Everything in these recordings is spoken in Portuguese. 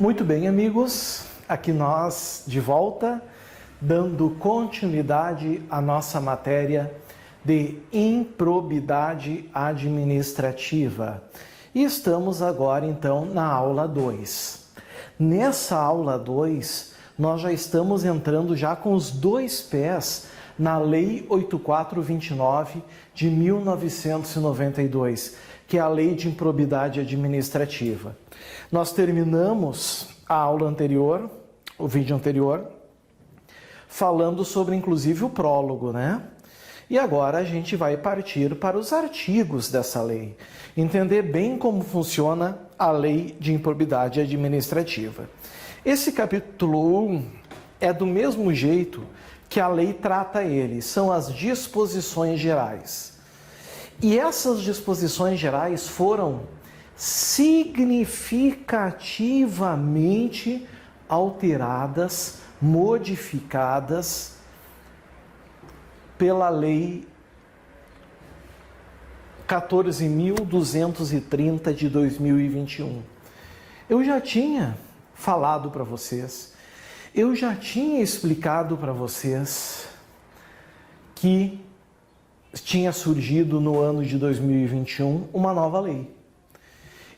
Muito bem, amigos, aqui nós de volta, dando continuidade à nossa matéria de improbidade administrativa. E estamos agora, então, na aula 2. Nessa aula 2, nós já estamos entrando já com os dois pés na Lei 8429 de 1992, que é a Lei de Improbidade Administrativa. Nós terminamos a aula anterior, o vídeo anterior, falando sobre inclusive o prólogo, né? E agora a gente vai partir para os artigos dessa lei, entender bem como funciona a Lei de Improbidade Administrativa. Esse capítulo 1 é do mesmo jeito que a lei trata ele, são as disposições gerais. E essas disposições gerais foram significativamente alteradas, modificadas pela Lei 14.230 de 2021. Eu já tinha falado para vocês, eu já tinha explicado para vocês que tinha surgido no ano de 2021 uma nova lei.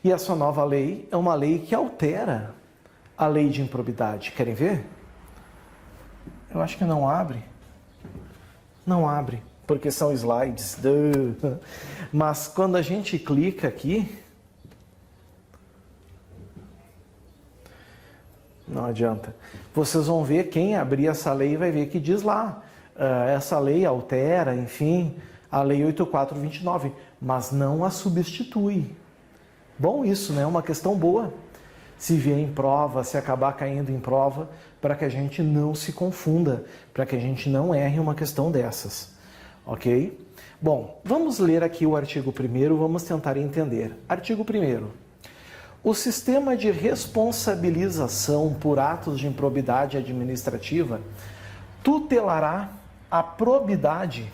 E essa nova lei é uma lei que altera a lei de improbidade. Querem ver? Eu acho que não abre. Não abre, porque são slides. Mas quando a gente clica aqui, não adianta. Vocês vão ver, quem abrir essa lei vai ver que diz lá, essa lei altera, enfim, a Lei 8429, mas não a substitui. Bom isso, né? Uma questão boa. Se vier em prova, se acabar caindo em prova, para que a gente não se confunda, para que a gente não erre uma questão dessas. Ok? Bom, vamos ler aqui o artigo 1º, vamos tentar entender. Artigo 1º. O sistema de responsabilização por atos de improbidade administrativa tutelará a probidade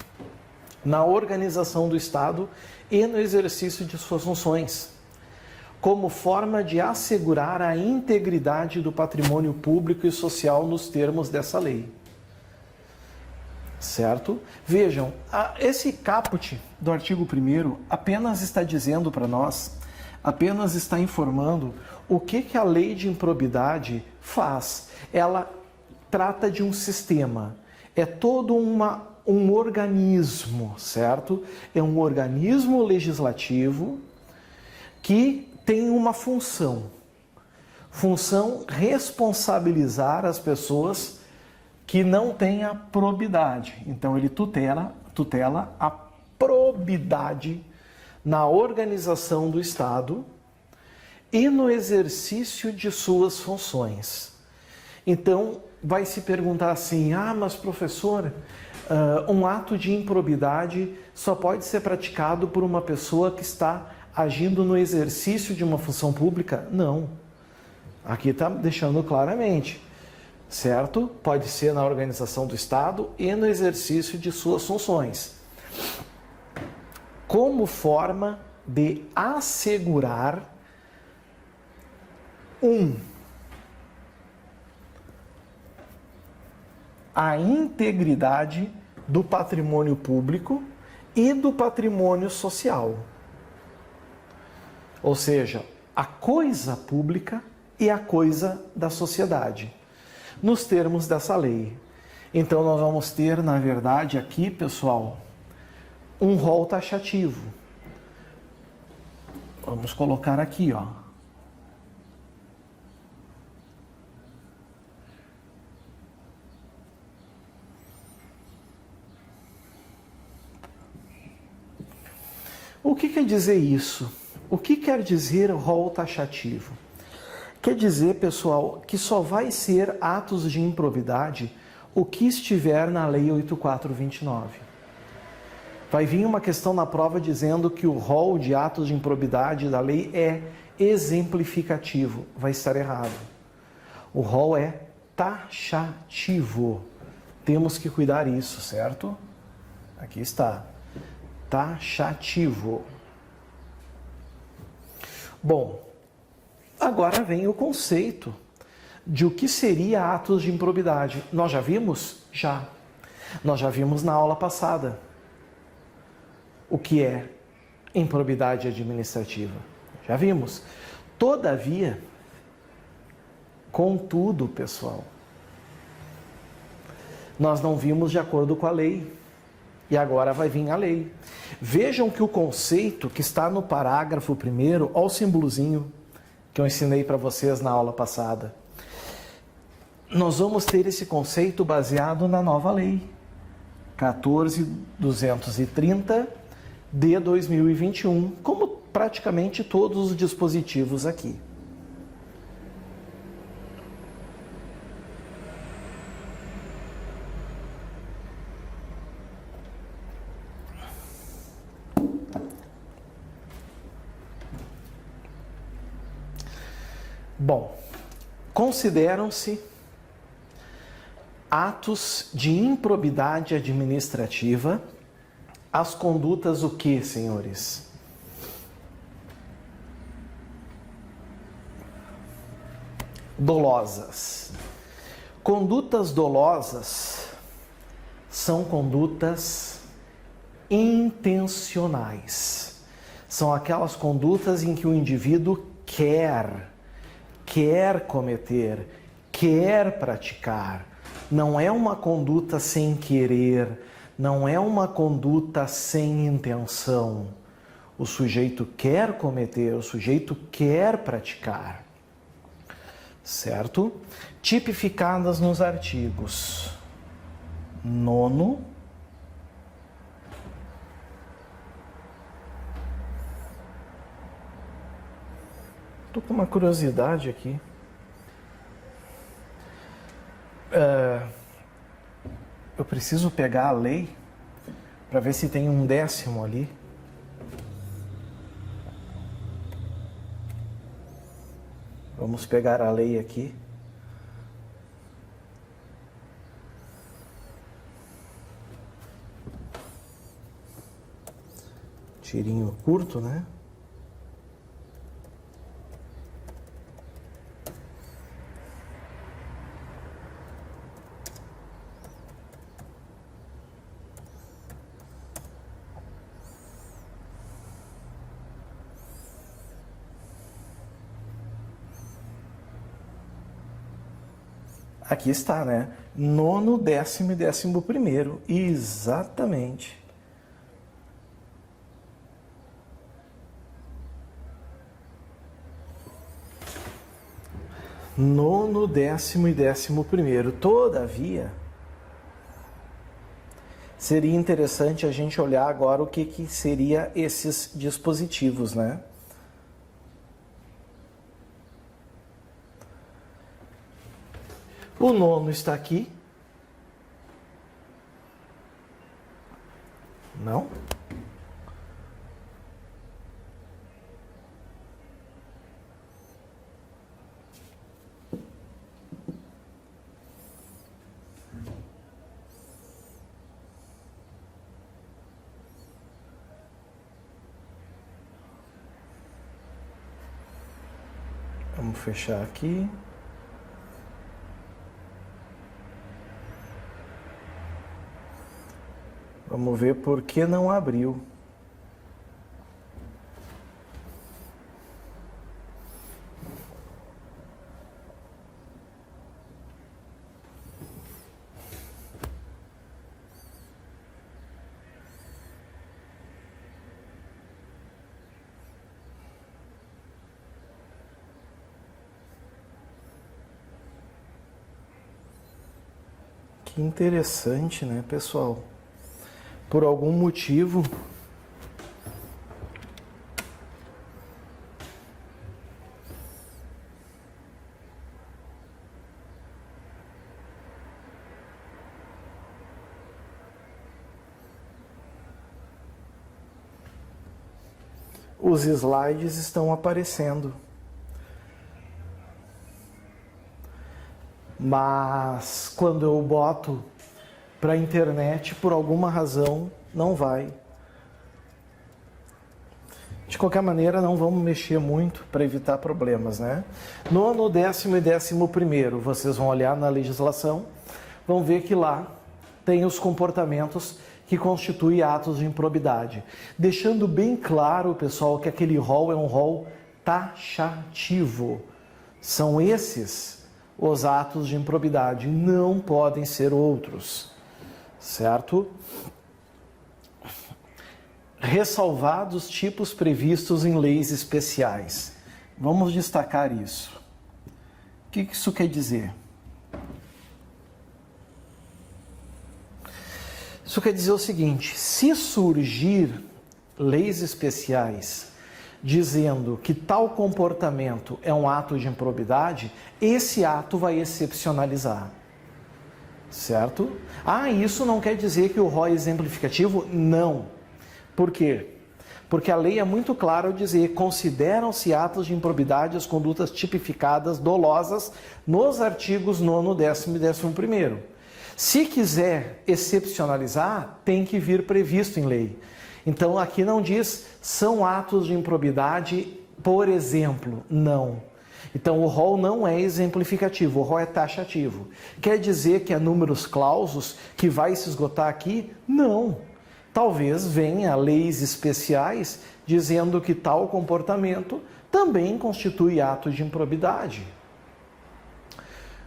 na organização do Estado e no exercício de suas funções, como forma de assegurar a integridade do patrimônio público e social nos termos dessa lei. Certo? Vejam, esse caput do artigo 1º apenas está dizendo para nós, apenas está informando o que a lei de improbidade faz. Ela trata de um sistema, é todo um organismo, certo? É um organismo legislativo que tem uma função responsabilizar as pessoas que não têm a probidade. Então ele tutela a probidade na organização do Estado e no exercício de suas funções. Então vai se perguntar assim, mas professor, um ato de improbidade só pode ser praticado por uma pessoa que está agindo no exercício de uma função pública? Não. Aqui está deixando claramente, certo? Pode ser na organização do Estado e no exercício de suas funções. Como forma de assegurar a integridade do patrimônio público e do patrimônio social. Ou seja, a coisa pública e a coisa da sociedade, nos termos dessa lei. Então nós vamos ter, na verdade, aqui, pessoal, um rol taxativo. Vamos colocar aqui, ó. O que quer dizer isso? O que quer dizer rol taxativo? Quer dizer, pessoal, que só vai ser atos de improbidade o que estiver na Lei 8429. Vai vir uma questão na prova dizendo que o rol de atos de improbidade da lei é exemplificativo. Vai estar errado. O rol é taxativo. Temos que cuidar isso, certo? Aqui está. Taxativo. Bom, Agora vem o conceito de o que seria atos de improbidade. Nós já vimos? Já. Nós já vimos na aula passada o que é improbidade administrativa. Já vimos. Todavia, contudo, pessoal, nós não vimos de acordo com a lei. E agora vai vir a lei. Vejam que o conceito que está no parágrafo 1º, olha o símbolozinho que eu ensinei para vocês na aula passada. Nós vamos ter esse conceito baseado na nova lei, 14.230 de 2021, como praticamente todos os dispositivos aqui. Bom, consideram-se atos de improbidade administrativa as condutas o que, senhores? Dolosas. Condutas dolosas são condutas intencionais. São aquelas condutas em que o indivíduo quer cometer, quer praticar. Não é uma conduta sem querer, não é uma conduta sem intenção. O sujeito quer cometer, o sujeito quer praticar. Certo? Tipificadas nos artigos 9º, estou com uma curiosidade aqui. Eu preciso pegar a lei para ver se tem um 10º ali. Vamos pegar a lei aqui. Tirinho curto, né? Aqui está, né? 9º, 10º e 11º. Exatamente. Nono, 10º e 11º. Todavia, seria interessante a gente olhar agora o que seria esses dispositivos, né? O 9º está aqui. Não? Vamos fechar aqui. Vamos ver por que não abriu. Que interessante, né, pessoal? Por algum motivo, os slides estão aparecendo. Mas quando eu boto para a internet, por alguma razão, não vai. De qualquer maneira, não vamos mexer muito para evitar problemas, né? Nono, 10º e 11º, vocês vão olhar na legislação, vão ver que lá tem os comportamentos que constituem atos de improbidade. Deixando bem claro, pessoal, que aquele rol é um rol taxativo. São esses os atos de improbidade, não podem ser outros, certo? Ressalvados tipos previstos em leis especiais. Vamos destacar isso. O que isso quer dizer? Isso quer dizer o seguinte: se surgir leis especiais dizendo que tal comportamento é um ato de improbidade, esse ato vai excepcionalizar. Certo? Isso não quer dizer que o rol é exemplificativo? Não. Por quê? Porque a lei é muito clara ao dizer: consideram-se atos de improbidade as condutas tipificadas dolosas nos artigos 9º, 10º e 11º. Se quiser excepcionalizar, tem que vir previsto em lei. Então aqui não diz são atos de improbidade, por exemplo, não. Então o rol não é exemplificativo, o rol é taxativo. Quer dizer que é números clausos que vai se esgotar aqui? Não. Talvez venha leis especiais dizendo que tal comportamento também constitui ato de improbidade.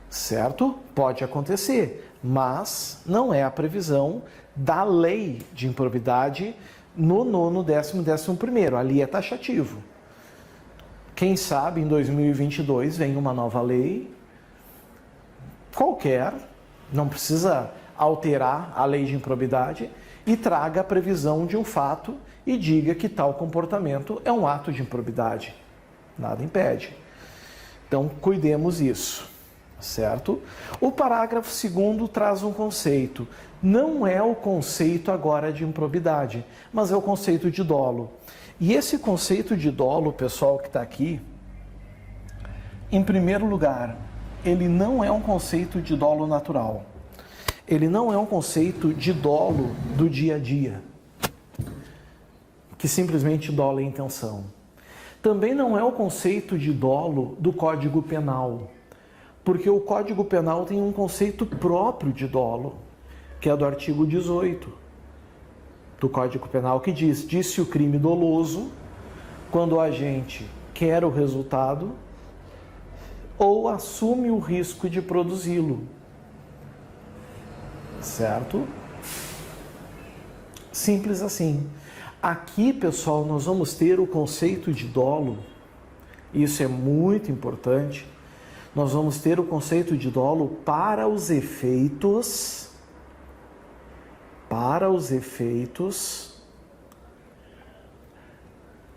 Certo? Pode acontecer, mas não é a previsão da lei de improbidade no 9º, 10º e 11º. Ali é taxativo. Quem sabe em 2022 vem uma nova lei qualquer, não precisa alterar a lei de improbidade, e traga a previsão de um fato e diga que tal comportamento é um ato de improbidade. Nada impede. Então, cuidemos isso, certo? O parágrafo 2º traz um conceito. Não é o conceito agora de improbidade, mas é o conceito de dolo. E esse conceito de dolo, pessoal que está aqui, em primeiro lugar, ele não é um conceito de dolo natural. Ele não é um conceito de dolo do dia a dia, que simplesmente dola a intenção. Também não é o conceito de dolo do Código Penal, porque o Código Penal tem um conceito próprio de dolo, que é do artigo 18 do Código Penal, que diz: disse o crime doloso quando o agente quer o resultado ou assume o risco de produzi-lo. Certo? Simples assim. Aqui, pessoal, nós vamos ter o conceito de dolo. Isso é muito importante. Nós vamos ter o conceito de dolo para os efeitos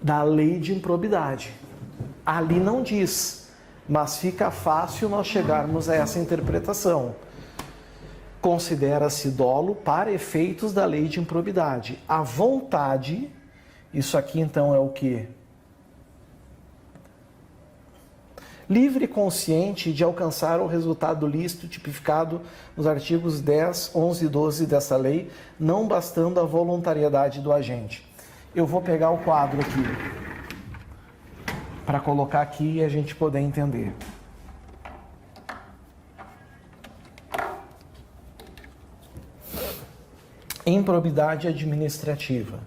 da lei de improbidade. Ali não diz, mas fica fácil nós chegarmos a essa interpretação. Considera-se dolo para efeitos da lei de improbidade. A vontade, isso aqui então é o quê? Livre e consciente de alcançar o resultado lícito tipificado nos artigos 10, 11 e 12 dessa lei, não bastando a voluntariedade do agente. Eu vou pegar o quadro aqui, para colocar aqui e a gente poder entender. Improbidade administrativa.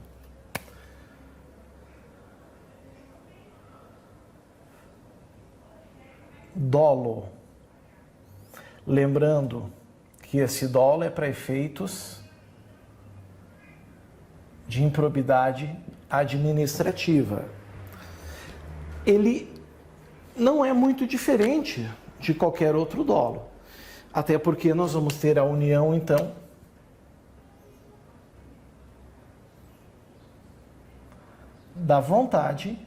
Dolo. Lembrando que esse dolo é para efeitos de improbidade administrativa. Ele não é muito diferente de qualquer outro dolo, até porque nós vamos ter a união, então, da vontade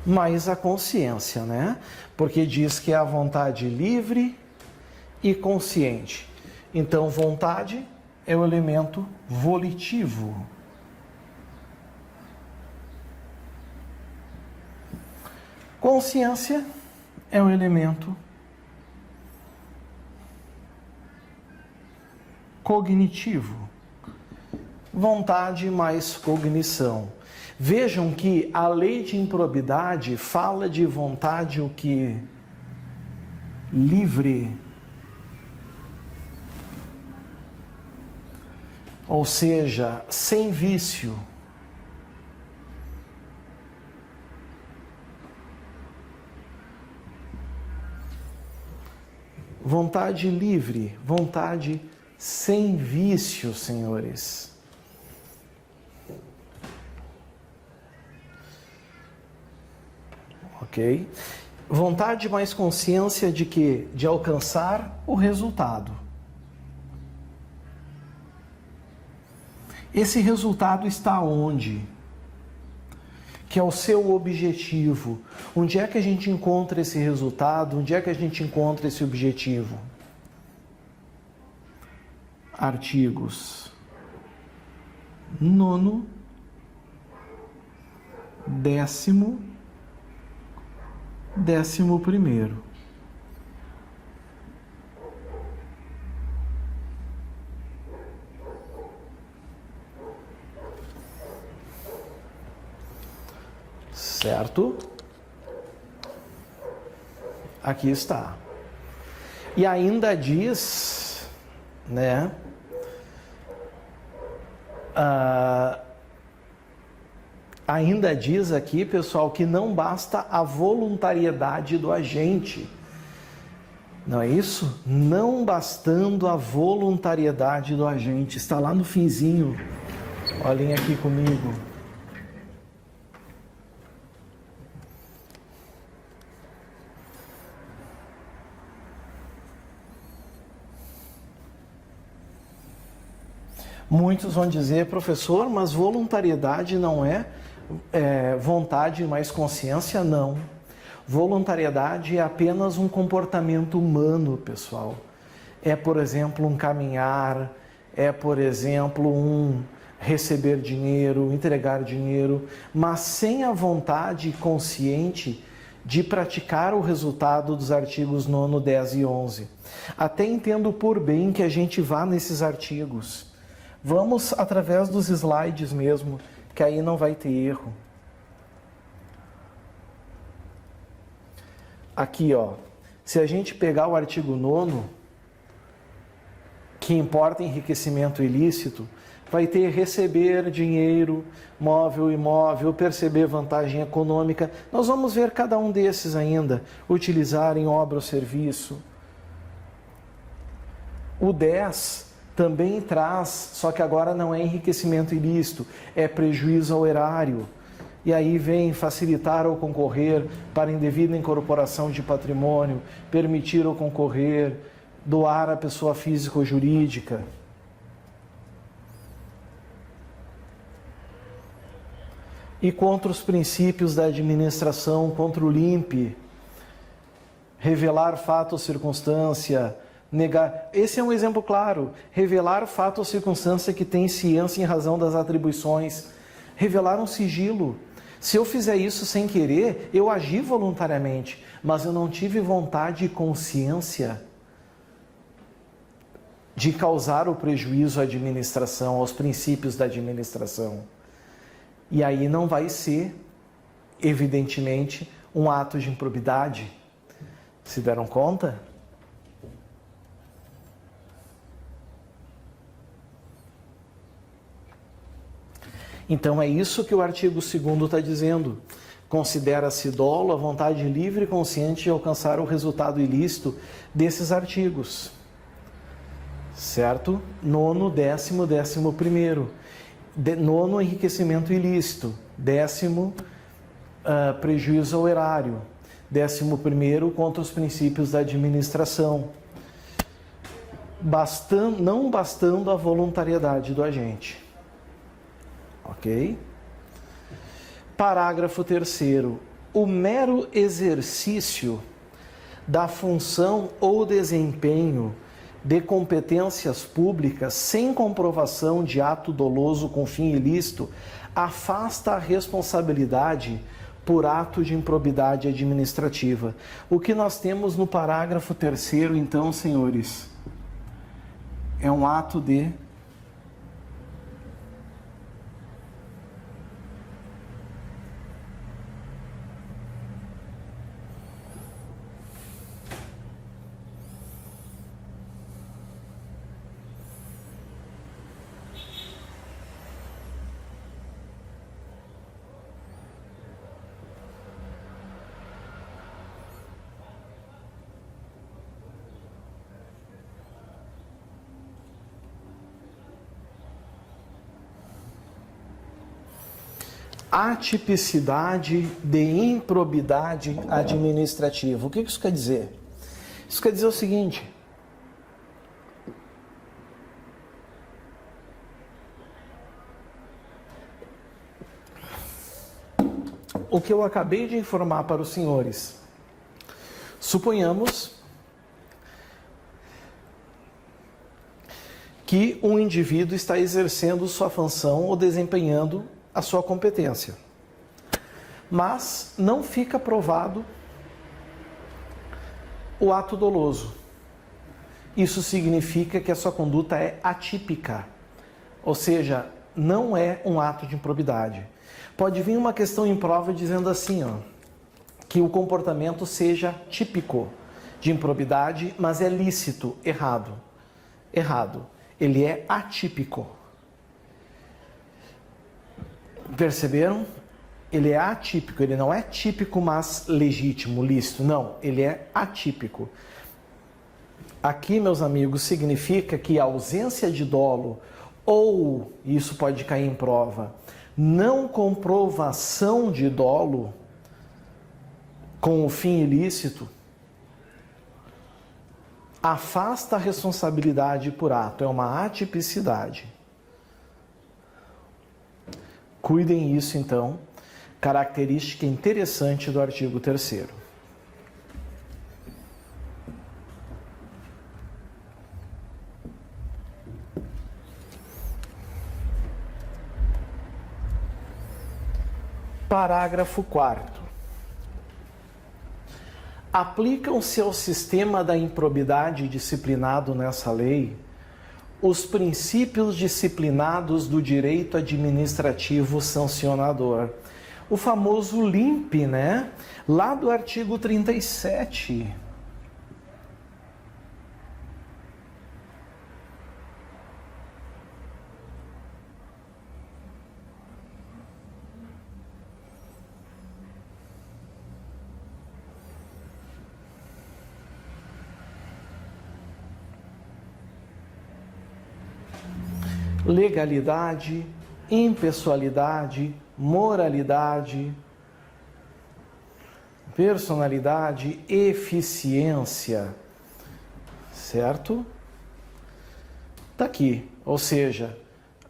mais a consciência, né? Porque diz que é a vontade livre e consciente. Então, vontade é o elemento volitivo. Consciência é o elemento cognitivo. Vontade mais cognição. Vejam que a lei de improbidade fala de vontade o que? Livre. Ou seja, sem vício. Vontade livre, vontade sem vício, senhores. Ok? Vontade mais consciência de quê? De alcançar o resultado. Esse resultado está onde? Que é o seu objetivo. Onde é que a gente encontra esse resultado? Onde é que a gente encontra esse objetivo? Artigos 9º, 10º, 11º. Certo? Aqui está. E ainda diz, né? Ainda diz aqui, pessoal, que não basta a voluntariedade do agente. Não é isso? Não bastando a voluntariedade do agente. Está lá no finzinho. Olhem aqui comigo. Muitos vão dizer, professor, mas voluntariedade não é vontade mais consciência? Não. Voluntariedade é apenas um comportamento humano, pessoal. É, por exemplo, um caminhar, é, por exemplo, um receber dinheiro, entregar dinheiro, mas sem a vontade consciente de praticar o resultado dos artigos 9, 10 e 11. Até entendo por bem que a gente vá nesses artigos. Vamos através dos slides mesmo, que aí não vai ter erro. Aqui, ó, se a gente pegar o artigo 9º, que importa enriquecimento ilícito, vai ter receber dinheiro, móvel, imóvel, perceber vantagem econômica. Nós vamos ver cada um desses ainda, utilizar em obra ou serviço. O 10 também traz, só que agora não é enriquecimento ilícito, é prejuízo ao erário. E aí vem facilitar ou concorrer para indevida incorporação de patrimônio, permitir ou concorrer, doar à pessoa física ou jurídica. E contra os princípios da administração, contra o LIMP, revelar fato ou circunstância, negar. Esse é um exemplo claro. Revelar fato ou circunstância que tem ciência em razão das atribuições. Revelar um sigilo. Se eu fizer isso sem querer, eu agi voluntariamente, mas eu não tive vontade e consciência de causar o prejuízo à administração, aos princípios da administração. E aí não vai ser, evidentemente, um ato de improbidade. Se deram conta? Então é isso que o artigo 2º está dizendo. Considera-se dolo a vontade livre e consciente de alcançar o resultado ilícito desses artigos. Certo? 9º, 10º, 11º. 9º, enriquecimento ilícito. 10º, prejuízo ao erário. 11º, contra os princípios da administração. Não bastando a voluntariedade do agente. Ok? Parágrafo 3º. O mero exercício da função ou desempenho de competências públicas sem comprovação de ato doloso com fim ilícito afasta a responsabilidade por ato de improbidade administrativa. O que nós temos no parágrafo 3º, então, senhores? é um ato de atipicidade de improbidade administrativa. O que isso quer dizer? Isso quer dizer o seguinte: o que eu acabei de informar para os senhores. Suponhamos que um indivíduo está exercendo sua função ou desempenhando a sua competência, mas não fica provado o ato doloso. Isso significa que a sua conduta é atípica, ou seja, não é um ato de improbidade. Pode vir uma questão em prova dizendo assim, que o comportamento seja típico de improbidade, mas é lícito, errado. Ele é atípico. Perceberam? Ele é atípico, ele não é típico, mas legítimo, lícito. Não, ele é atípico. Aqui, meus amigos, significa que a ausência de dolo, ou, isso pode cair em prova, não comprovação de dolo com o fim ilícito, afasta a responsabilidade por ato, é uma atipicidade. Cuidem isso, então, característica interessante do artigo 3º. Parágrafo 4º. Aplicam-se ao sistema da improbidade disciplinado nessa lei os princípios disciplinados do direito administrativo sancionador. O famoso LIMP, né? Lá do artigo 37. Legalidade, impessoalidade, moralidade, personalidade, eficiência, certo? Tá aqui, ou seja,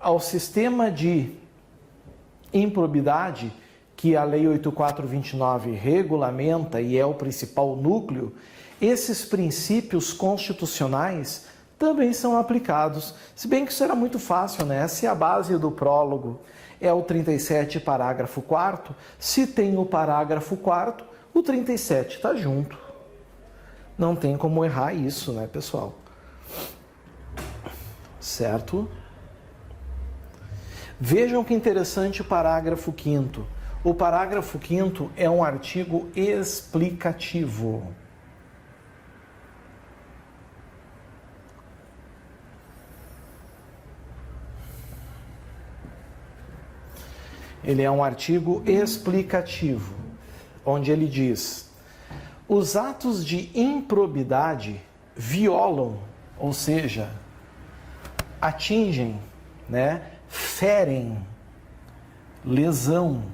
ao sistema de improbidade que a Lei 8429 regulamenta e é o principal núcleo, esses princípios constitucionais também são aplicados. Se bem que isso era muito fácil, né? Se a base do prólogo é o 37, parágrafo 4º, se tem o parágrafo 4º, o 37 está junto. Não tem como errar isso, né, pessoal? Certo? Vejam que interessante o parágrafo 5º. O parágrafo 5º é um artigo explicativo. Ele é um artigo explicativo, onde ele diz: os atos de improbidade violam, ou seja, atingem, né, ferem, lesão.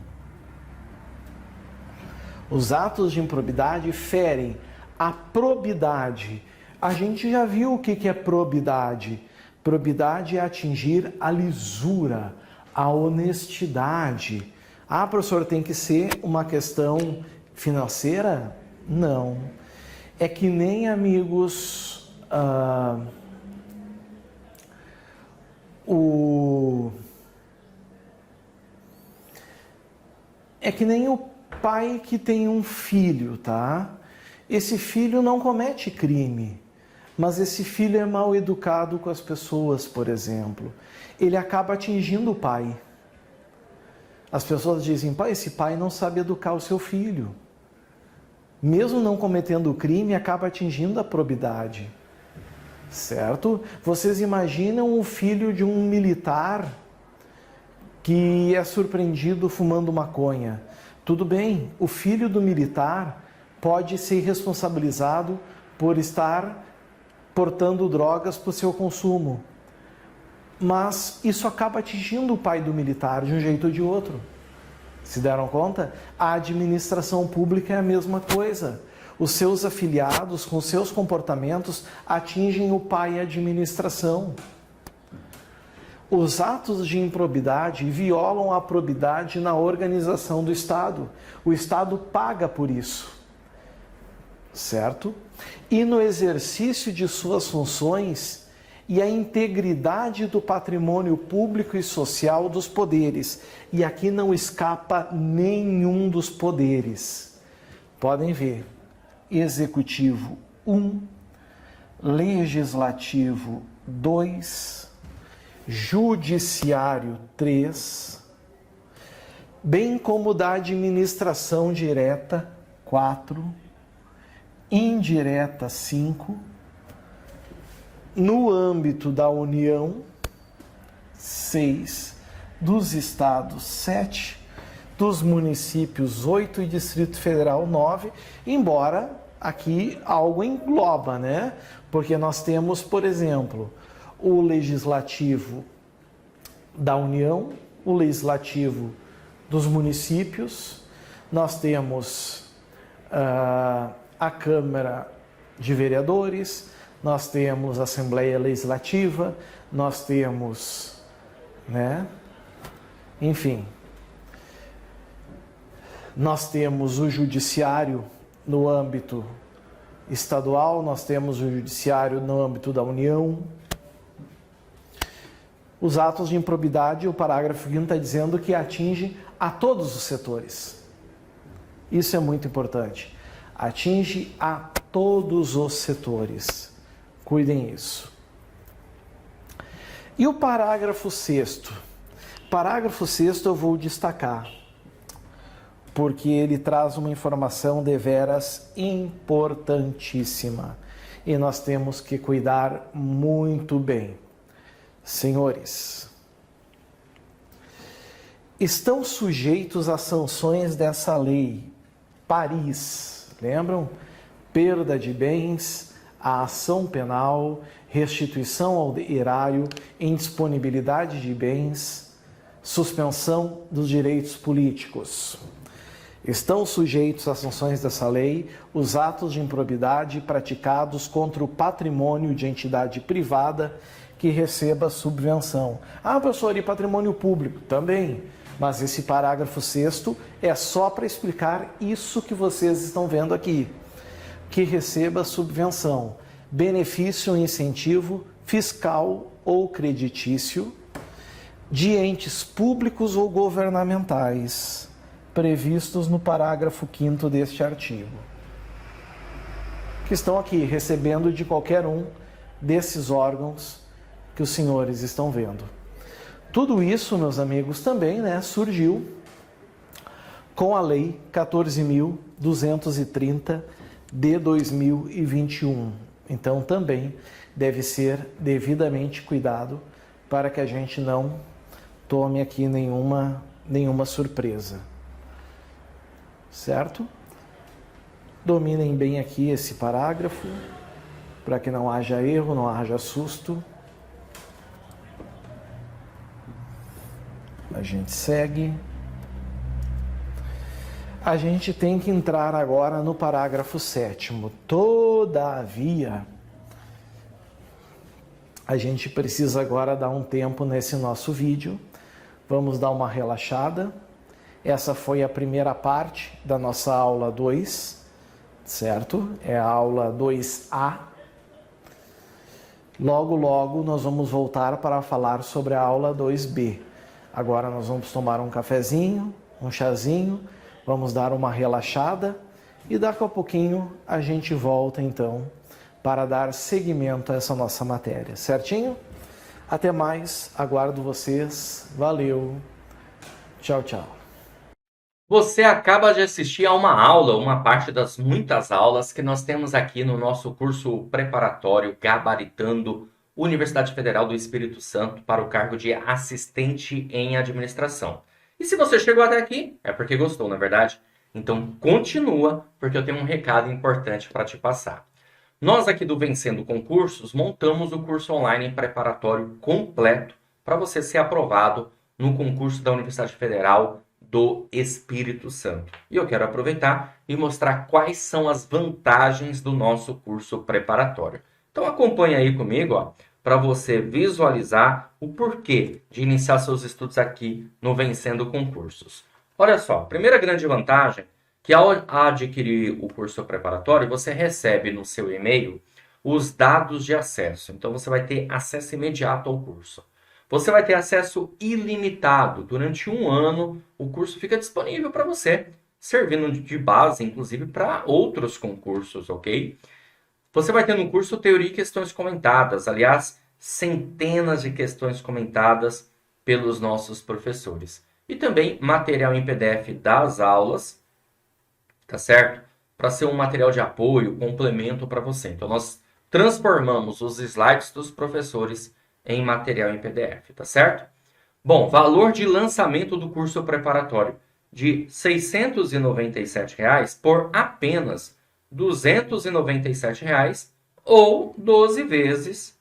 Os atos de improbidade ferem a probidade. A gente já viu o que é probidade. Probidade é atingir a lisura, a honestidade. Ah, professor, tem que ser uma questão financeira? Não. É que nem, amigos, é que nem o pai que tem um filho, tá? Esse filho não comete crime, mas esse filho é mal educado com as pessoas, por exemplo, ele acaba atingindo o pai. As pessoas dizem, pai, esse pai não sabe educar o seu filho. Mesmo não cometendo o crime, acaba atingindo a probidade. Certo? Vocês imaginam o filho de um militar que é surpreendido fumando maconha. Tudo bem, o filho do militar pode ser responsabilizado por estar portando drogas para o seu consumo. Mas isso acaba atingindo o pai do militar de um jeito ou de outro. Se deram conta? A administração pública é a mesma coisa. Os seus afiliados, com seus comportamentos, atingem o pai e a administração. Os atos de improbidade violam a probidade na organização do Estado. O Estado paga por isso. Certo? E no exercício de suas funções e a integridade do patrimônio público e social dos poderes. E aqui não escapa nenhum dos poderes. Podem ver. Executivo 1, Legislativo 2, Judiciário 3, bem como da administração direta 4, indireta 5, no âmbito da União 6, dos estados 7, dos municípios 8 e Distrito Federal 9, embora aqui algo engloba, né? Porque nós temos, por exemplo, o Legislativo da União, o Legislativo dos municípios, nós temos a Câmara de Vereadores, nós temos a Assembleia Legislativa, nós temos, né? Enfim, nós temos o Judiciário no âmbito estadual, nós temos o Judiciário no âmbito da União. Os atos de improbidade, o parágrafo 5 está dizendo que atinge a todos os setores. Isso é muito importante. Atinge a todos os setores. Cuidem isso. E o parágrafo 6º? Parágrafo 6º eu vou destacar, porque ele traz uma informação deveras importantíssima. E nós temos que cuidar muito bem. Senhores, estão sujeitos às sanções dessa lei. Paris, lembram? Perda de bens, a ação penal, restituição ao erário, indisponibilidade de bens, suspensão dos direitos políticos. Estão sujeitos às sanções dessa lei os atos de improbidade praticados contra o patrimônio de entidade privada que receba subvenção. Ah, professor, e patrimônio público? Também. Mas esse parágrafo 6º é só para explicar isso que vocês estão vendo aqui. Que receba subvenção, benefício ou incentivo fiscal ou creditício de entes públicos ou governamentais previstos no parágrafo 5º deste artigo. Que estão aqui recebendo de qualquer um desses órgãos que os senhores estão vendo. Tudo isso, meus amigos, também, né, surgiu com a Lei 14.230 de 2021. Então, também deve ser devidamente cuidado para que a gente não tome aqui nenhuma surpresa. Certo? Dominem bem aqui esse parágrafo, para que não haja erro, não haja susto. A gente segue. A gente tem que entrar agora no parágrafo 7º. Todavia, a gente precisa agora dar um tempo nesse nosso vídeo. Vamos dar uma relaxada. Essa foi a primeira parte da nossa aula 2, certo? É a aula 2A. Logo, logo, nós vamos voltar para falar sobre a aula 2B. Agora nós vamos tomar um cafezinho, um chazinho, vamos dar uma relaxada e daqui a pouquinho a gente volta então para dar seguimento a essa nossa matéria, certinho? Até mais, aguardo vocês. Valeu. Tchau, tchau. Você acaba de assistir a uma aula, uma parte das muitas aulas que nós temos aqui no nosso curso preparatório Gabaritando Universidade Federal do Espírito Santo para o cargo de assistente em administração. E se você chegou até aqui, é porque gostou, não é verdade? Então continua, porque eu tenho um recado importante para te passar. Nós aqui do Vencendo Concursos montamos o curso online preparatório completo para você ser aprovado no concurso da Universidade Federal do Espírito Santo. E eu quero aproveitar e mostrar quais são as vantagens do nosso curso preparatório. Então acompanha aí comigo, para você visualizar o porquê de iniciar seus estudos aqui no Vencendo Concursos. Olha só, primeira grande vantagem que ao adquirir o curso preparatório, você recebe no seu e-mail os dados de acesso. Então você vai ter acesso imediato ao curso. Você vai ter acesso ilimitado. Durante um ano, o curso fica disponível para você, servindo de base, inclusive, para outros concursos, ok? Você vai ter no curso teoria e questões comentadas. Aliás, centenas de questões comentadas pelos nossos professores. E também material em PDF das aulas, tá certo? Para ser um material de apoio, complemento para você. Então, nós transformamos os slides dos professores em material em PDF, tá certo? Bom, valor de lançamento do curso preparatório de R$ 697 por apenas R$ 297 ou 12 vezes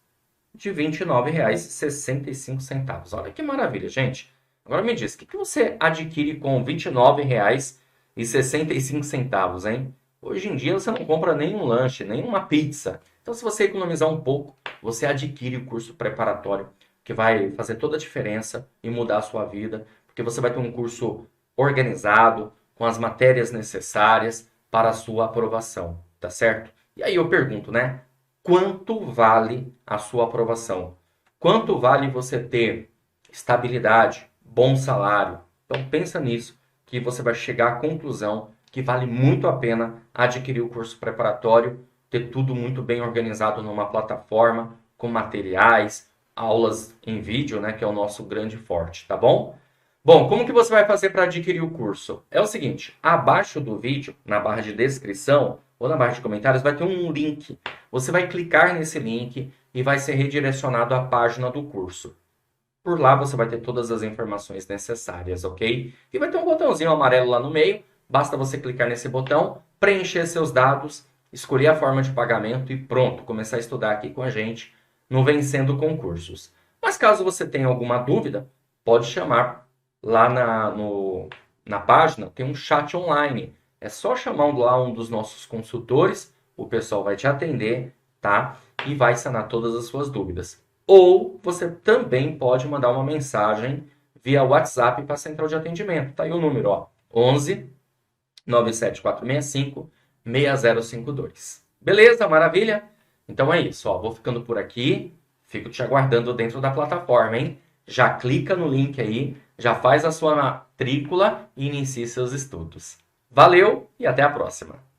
de R$ 29,65. Olha que maravilha, gente. Agora me diz, o que você adquire com R$ 29,65, hein? Hoje em dia você não compra nenhum lanche, nenhuma pizza. Então, se você economizar um pouco, você adquire o curso preparatório, que vai fazer toda a diferença e mudar a sua vida, porque você vai ter um curso organizado, com as matérias necessárias para a sua aprovação, tá certo? E aí eu pergunto, né? Quanto vale a sua aprovação? Quanto vale você ter estabilidade, bom salário? Então, pensa nisso, que você vai chegar à conclusão que vale muito a pena adquirir o curso preparatório, ter tudo muito bem organizado numa plataforma, com materiais, aulas em vídeo, né, que é o nosso grande forte, tá bom? Bom, como que você vai fazer para adquirir o curso? É o seguinte, abaixo do vídeo, na barra de descrição ou na barra de comentários, vai ter um link. Você vai clicar nesse link e vai ser redirecionado à página do curso. Por lá você vai ter todas as informações necessárias, ok? E vai ter um botãozinho amarelo lá no meio, basta você clicar nesse botão, preencher seus dados, escolher a forma de pagamento e pronto, começar a estudar aqui com a gente no Vencendo Concursos. Mas caso você tenha alguma dúvida, pode chamar lá na página, tem um chat online. É só chamar lá um dos nossos consultores, o pessoal vai te atender, tá? E vai sanar todas as suas dúvidas. Ou você também pode mandar uma mensagem via WhatsApp para a central de atendimento. Tá aí o número, ó, 11 97465 6052. Beleza? Maravilha? Então é isso, ó. Vou ficando por aqui. Fico te aguardando dentro da plataforma, hein? Já clica no link aí, já faz a sua matrícula e inicie seus estudos. Valeu e até a próxima!